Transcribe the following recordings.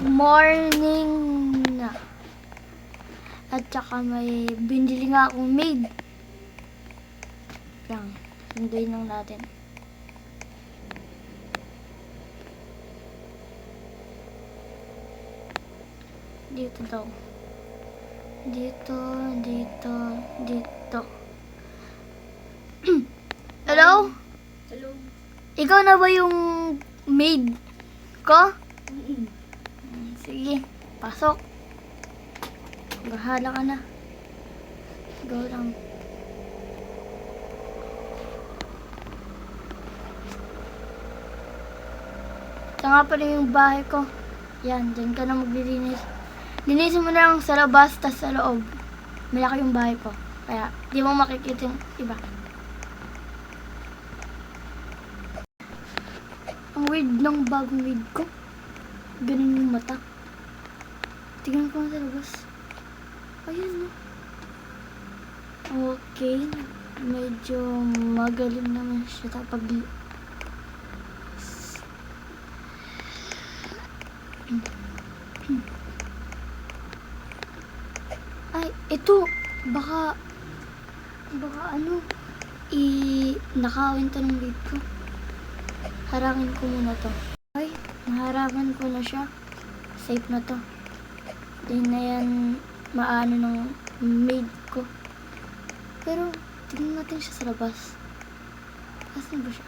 morning na. At saka may binili nga akong maid. Lang, sunduin lang natin. Dito daw. Dito. Hello? Hello. Ikaw na ba yung maid ko? Sige, pasok. Bahala ka na. Go lang. Ito nga pala yung bahay ko. Yan, dyan ka na maglilinis. Linisin mo na lang sa labas, tas sa loob. Malaki yung bahay ko. Kaya, di mo makikita yung iba. Ang weird ng bagong wig ko. Ganun yung mata. Tingnan ko sa labas. Ayan, no. Okay. Medyo magaling naman siya tapag... Ay, ito. Baka ano, nakawin to ng wig ko. Harangin ko muna to. Ay, naharangan ko na siya. Safe na to. Di na yan maano ng maid ko. Pero, tingnan natin siya sa labas. Asan ba siya?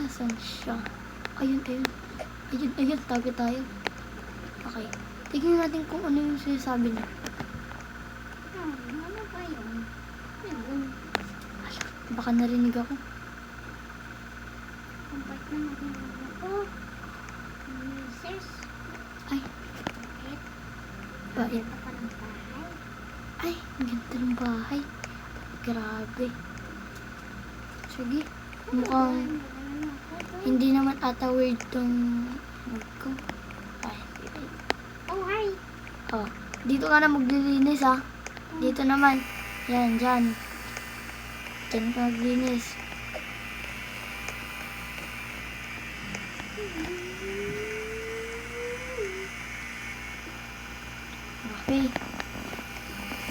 Asan siya? Ayun. Tago tayo. Okay. Tingnan natin kung ano yung sinasabi niya. Ano ba yun? Baka narinig ako. Ang bait na makinig ako. Misis. Ay, bait. Ganda pa ng bahay. Ay, ang ganda ng bahay. Grabe. Sige. Mukhang hindi naman ata weird tong wig ko. Ay, Oh, hi. oh. Dito ka na maglilinis, ha. Dito naman. Yan, dyan. Dyan ka maglinis. Okay.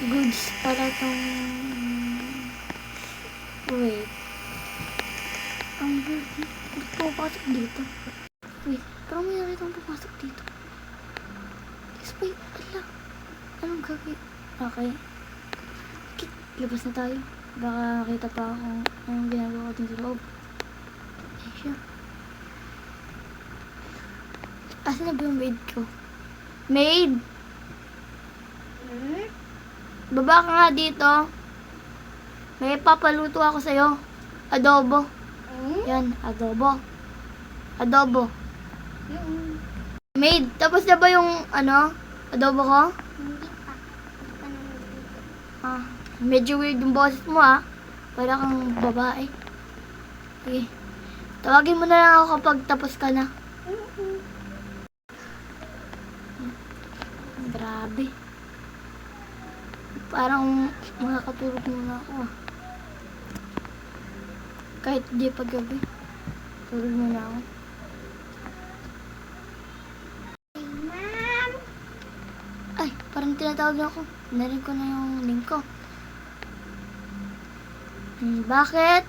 Goods pala tong... Wait. Ang weird. Ba't pumapasok dito? Wait. Parang may nakita akong papasok dito. Wait. Ala. Anong gagawin? Okay. Okay. Labas na tayo. Baka makita pa ako anong ginagawa ko dun sa loob. Ay siya. Asan na ba yung maid ko? Maid! Baba ka nga dito. May papaluto ako sa'yo. Adobo. Yan, adobo. Adobo. Maid, tapos na ba yung adobo ko? Hindi pa. Hindi pa naman. Medyo weird yung boses mo, para kang babae. Sige. Tawagin mo na lang ako kapag tapos ka na. Grabe. Parang makakatulog muna ako, Kahit di paggabi. Tulog muna ako. Ma'am! Ay, parang tinatawag na ako. Narinig ko na yung link ko. Bakit?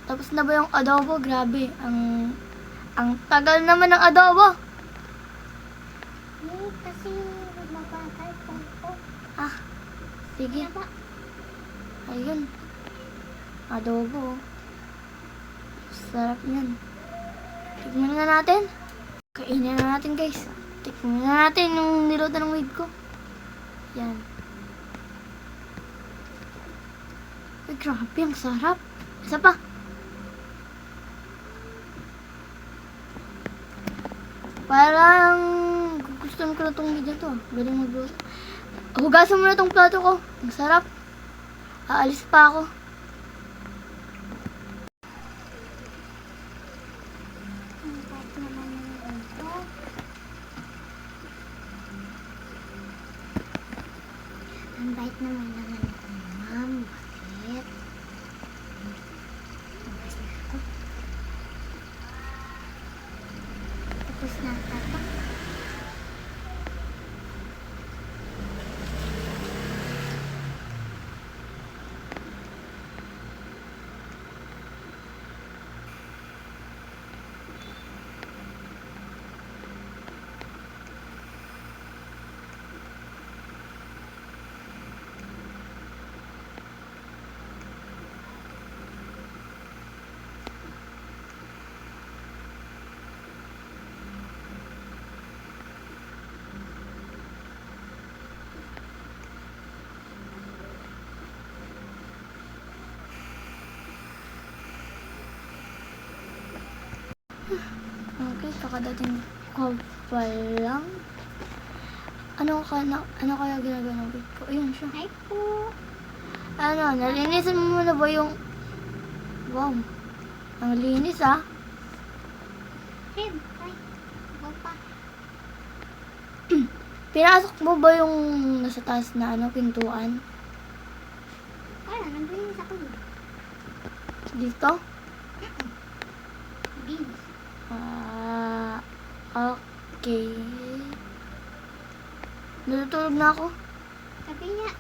Tapos na ba yung adobo? Grabe. Ang tagal naman ng adobo. Kasi mabagal po ko. Sige. Ayun. Adobo. Sarap yan. Tikman na natin. Kainin na natin, guys. Tikman na natin yung niluto ng wig ko. Yan. Ay, grabe. Ang sarap. Isa pa. Parang gugustuhan ko na itong video to. Galing magluto. Hugasan mo na itong plato ko. Ang sarap. Aalis pa ako. Ang bait naman ng ito. Ang bait naman ng ito, ma'am. Bakit? Tapos na ako. Tapos na ako. kakadating ko pa lang. Ano kaya ginagawa ng bed ko? Ayun siya. Hi po. Ano, nalinisan mo muna ba yung... Wow. Ang linis ah. Babe, ay. Go pa. Pinasok mo ba yung nasa taas na pintuan? Wala, nandun sa kulo. Dito? Beans. Okay. Natutulog na ako. Sabi niya,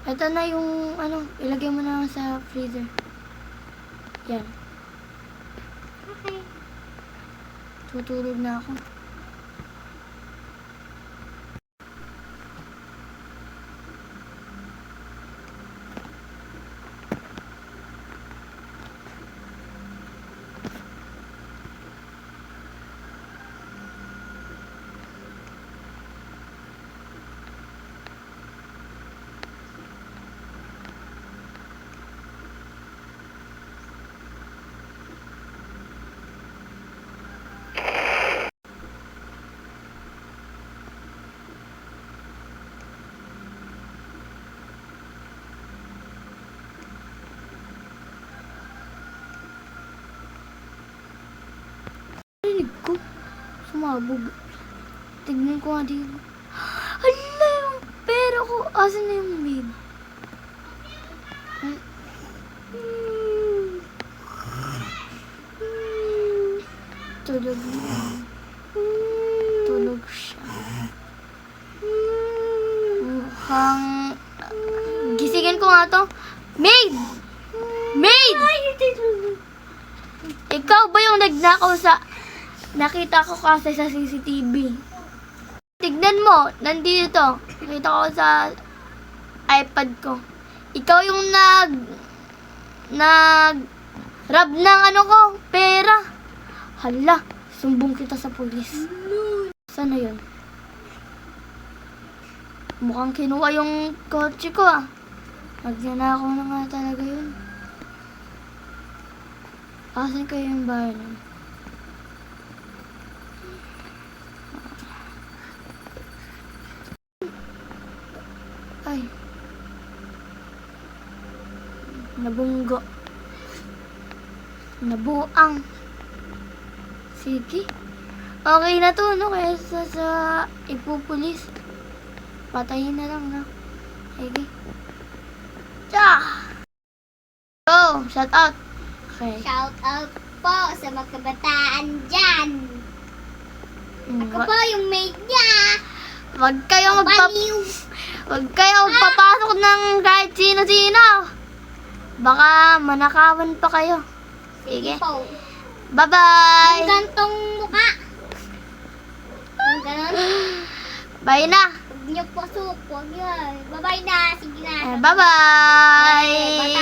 Ito na yung ilagay mo na lang sa freezer. Yan. okay. Tutulog na ako. Rinig ko. Sumabog. Tignan ko nga dito. Hala, yung pera ko. Asan na yung maid? Ay. Tulog na. Tulog siya. Mukhang... gisingin ko nga to. Maid! Maid! Ikaw ba yung nagnakaw sa... Nakita ko kasi sa CCTV. Tignan mo, nandito. Nakita ko sa iPad ko. Ikaw yung rab ng ko, pera. Hala, sumbong kita sa pulis. Sana yun? Mukhang kinuha yung kotse ko ah. Magnanakaw na nga talaga yun. Asan kayo yung bahay nun? Ay. Nabunggo. Nabuang. Sige. Okay na to, no? Kaysa sa ipupulis. Patayin na lang, no? Sige. Tsa! Go! Shout out! Okay. Shout out po sa mga kabataan dyan. Ako po yung maid niya. Wag kayong magpapasok ng kahit sino-sino. Baka manakawan pa kayo. Sige. Po. Bye-bye! Ang gantong mukha. Ang ganon. Bye na! Huwag niyo po suko. Bye-bye na. Sige na. Bye-bye!